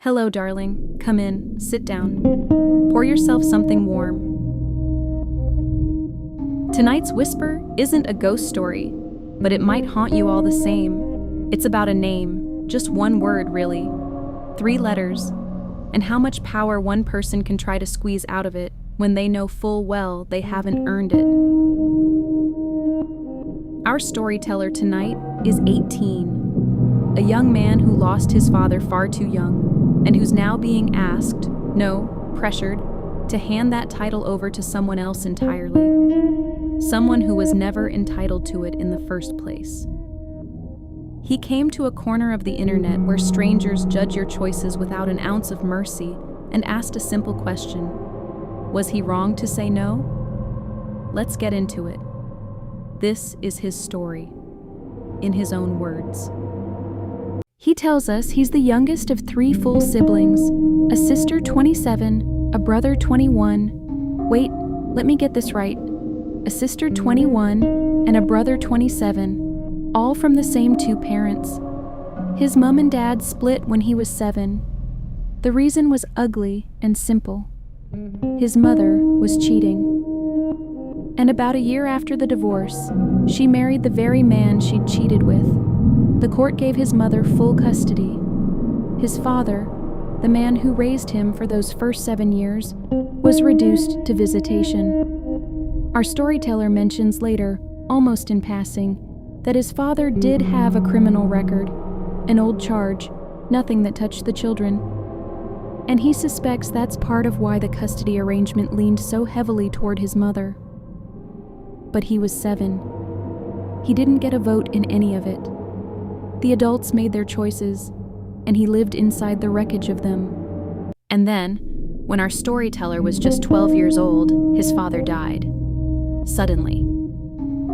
Hello, darling. Come in, sit down. Pour yourself something warm. Tonight's whisper isn't a ghost story, but it might haunt you all the same. It's about a name, just one word, really. 3 letters, and how much power one person can try to squeeze out of it when they know full well they haven't earned it. Our storyteller tonight is 18, a young man who lost his father far too young, and who's now being asked, no, pressured, to hand that title over to someone else entirely. Someone who was never entitled to it in the first place. He came to a corner of the internet where strangers judge your choices without an ounce of mercy and asked a simple question. Was he wrong to say no? Let's get into it. This is his story, in his own words. He tells us he's the youngest of 3 full siblings, a sister 27, a brother 21. Wait, let me get this right. A sister 21 and a brother 27, all from the same 2 parents. His mom and dad split when he was 7. The reason was ugly and simple. His mother was cheating. And about a year after the divorce, she married the very man she'd cheated with. The court gave his mother full custody. His father, the man who raised him for those first 7 years, was reduced to visitation. Our storyteller mentions later, almost in passing, that his father did have a criminal record, an old charge, nothing that touched the children. And he suspects that's part of why the custody arrangement leaned so heavily toward his mother. But he was 7. He didn't get a vote in any of it. The adults made their choices, and he lived inside the wreckage of them. And then, when our storyteller was just 12 years old, his father died. Suddenly.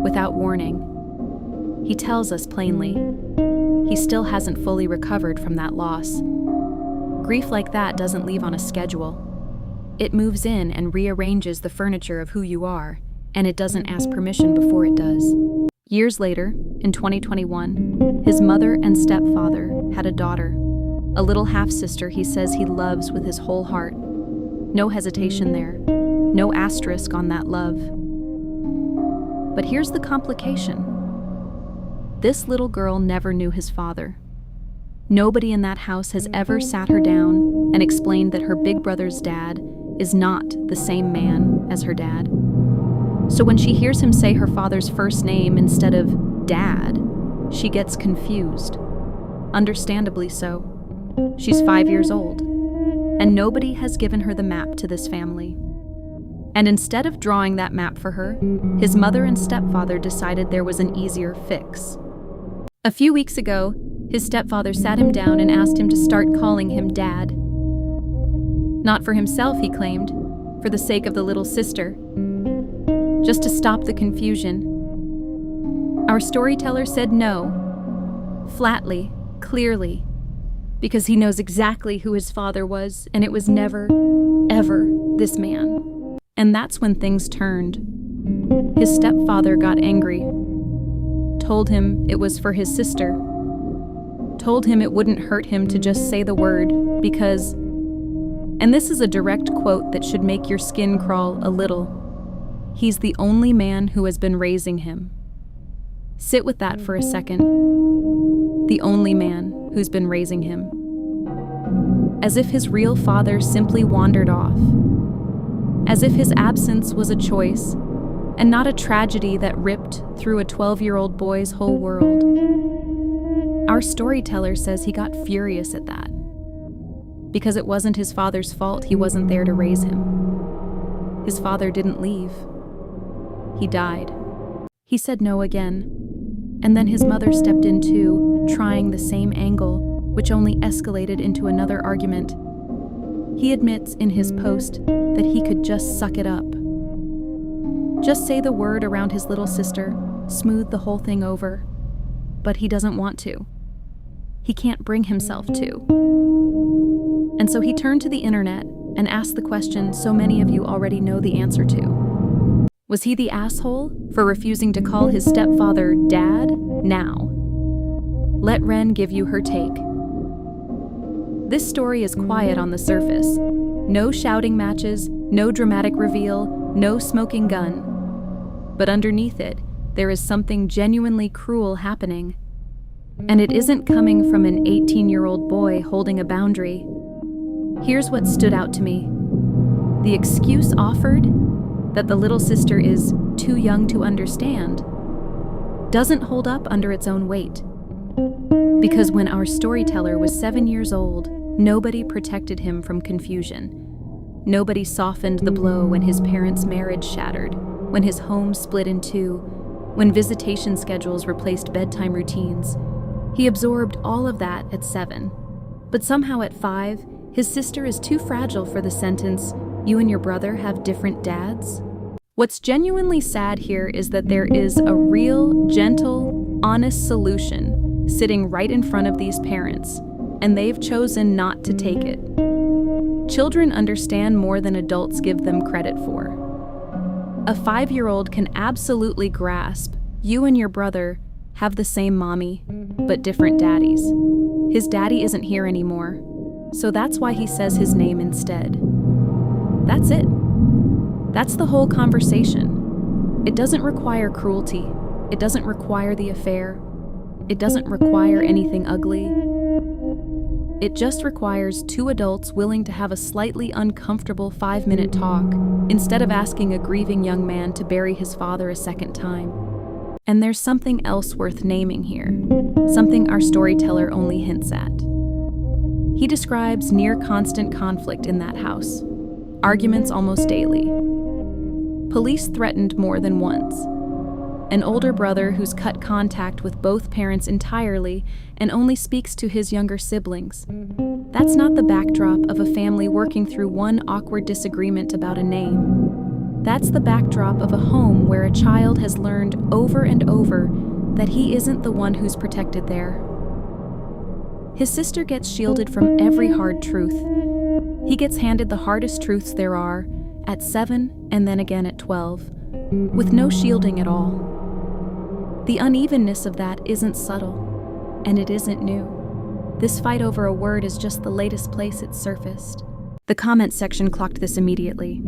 Without warning. He tells us plainly. He still hasn't fully recovered from that loss. Grief like that doesn't leave on a schedule. It moves in and rearranges the furniture of who you are, and it doesn't ask permission before it does. Years later, in 2021, his mother and stepfather had a daughter, a little half-sister he says he loves with his whole heart. No hesitation there, no asterisk on that love. But here's the complication. This little girl never knew his father. Nobody in that house has ever sat her down and explained that her big brother's dad is not the same man as her dad. So when she hears him say her father's first name instead of Dad, she gets confused. Understandably so. She's 5 years old, and nobody has given her the map to this family. And instead of drawing that map for her, his mother and stepfather decided there was an easier fix. A few weeks ago, his stepfather sat him down and asked him to start calling him Dad. Not for himself, he claimed, for the sake of the little sister. Just to stop the confusion. Our storyteller said no, flatly, clearly, because he knows exactly who his father was, and it was never, ever this man. And that's when things turned. His stepfather got angry, told him it was for his sister, told him it wouldn't hurt him to just say the word because, and this is a direct quote that should make your skin crawl a little, he's the only man who has been raising him. Sit with that for a second. The only man who's been raising him. As if his real father simply wandered off. As if his absence was a choice, and not a tragedy that ripped through a 12-year-old boy's whole world. Our storyteller says he got furious at that. Because it wasn't his father's fault he wasn't there to raise him. His father didn't leave. He died. He said no again, and then his mother stepped in too, trying the same angle, which only escalated into another argument. He admits in his post that he could just suck it up. Just say the word around his little sister, smooth the whole thing over. But he doesn't want to. He can't bring himself to. And so he turned to the internet and asked the question so many of you already know the answer to. Was he the asshole for refusing to call his stepfather Dad now? Let Wren give you her take. This story is quiet on the surface. No shouting matches, no dramatic reveal, no smoking gun. But underneath it, there is something genuinely cruel happening. And it isn't coming from an 18-year-old boy holding a boundary. Here's what stood out to me. The excuse offered, that the little sister is too young to understand, doesn't hold up under its own weight. Because when our storyteller was 7 years old, nobody protected him from confusion. Nobody softened the blow when his parents' marriage shattered, when his home split in two, when visitation schedules replaced bedtime routines. He absorbed all of that at 7. But somehow at 5, his sister is too fragile for the sentence, "You and your brother have different dads?" What's genuinely sad here is that there is a real, gentle, honest solution sitting right in front of these parents, and they've chosen not to take it. Children understand more than adults give them credit for. A 5-year-old can absolutely grasp, you and your brother have the same mommy, but different daddies. His daddy isn't here anymore, so that's why he says his name instead. That's it. That's the whole conversation. It doesn't require cruelty. It doesn't require the affair. It doesn't require anything ugly. It just requires 2 adults willing to have a slightly uncomfortable 5-minute talk instead of asking a grieving young man to bury his father a second time. And there's something else worth naming here, something our storyteller only hints at. He describes near constant conflict in that house, arguments almost daily. Police threatened more than once. An older brother who's cut contact with both parents entirely and only speaks to his younger siblings. That's not the backdrop of a family working through one awkward disagreement about a name. That's the backdrop of a home where a child has learned over and over that he isn't the one who's protected there. His sister gets shielded from every hard truth. He gets handed the hardest truths there are, at 7 and then again at 12, with no shielding at all. The unevenness of that isn't subtle, and it isn't new. This fight over a word is just the latest place it's surfaced. The comment section clocked this immediately.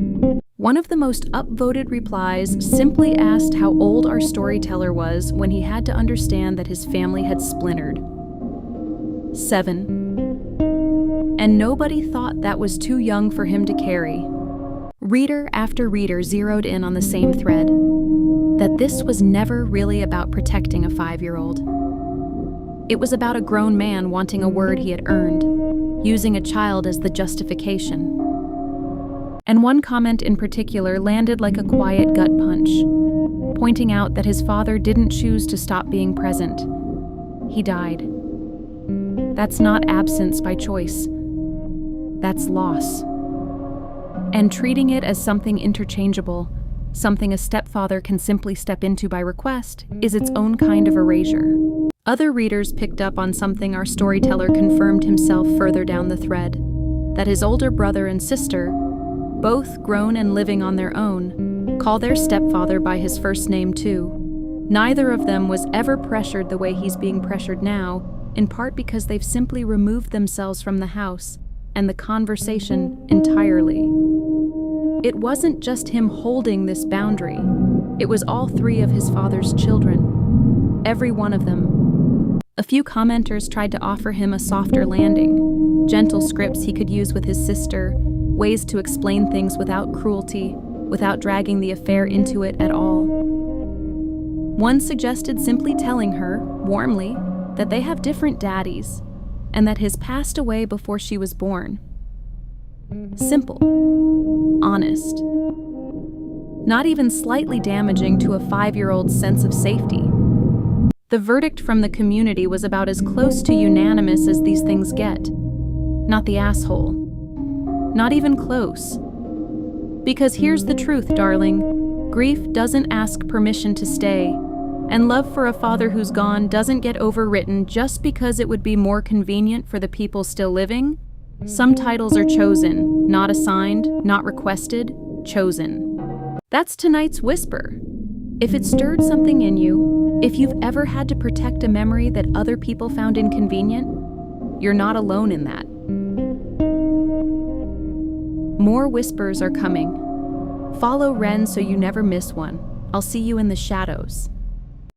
One of the most upvoted replies simply asked how old our storyteller was when he had to understand that his family had splintered. 7. And nobody thought that was too young for him to carry. Reader after reader zeroed in on the same thread, that this was never really about protecting a 5-year-old. It was about a grown man wanting a word he had earned, using a child as the justification. And one comment in particular landed like a quiet gut punch, pointing out that his father didn't choose to stop being present. He died. That's not absence by choice. That's loss. And treating it as something interchangeable, something a stepfather can simply step into by request, is its own kind of erasure. Other readers picked up on something our storyteller confirmed himself further down the thread, that his older brother and sister, both grown and living on their own, call their stepfather by his first name too. Neither of them was ever pressured the way he's being pressured now, in part because they've simply removed themselves from the house and the conversation entirely. It wasn't just him holding this boundary. It was all 3 of his father's children. Every one of them. A few commenters tried to offer him a softer landing, gentle scripts he could use with his sister, ways to explain things without cruelty, without dragging the affair into it at all. One suggested simply telling her, warmly, that they have different daddies, and that his passed away before she was born. Simple. Honest. Not even slightly damaging to a 5-year-old's sense of safety. The verdict from the community was about as close to unanimous as these things get. Not the asshole. Not even close. Because here's the truth, darling. Grief doesn't ask permission to stay, and love for a father who's gone doesn't get overwritten just because it would be more convenient for the people still living. Some titles are chosen, not assigned, not requested, chosen. That's tonight's whisper. If it stirred something in you, if you've ever had to protect a memory that other people found inconvenient, you're not alone in that. More whispers are coming. Follow Wren so you never miss one. I'll see you in the shadows.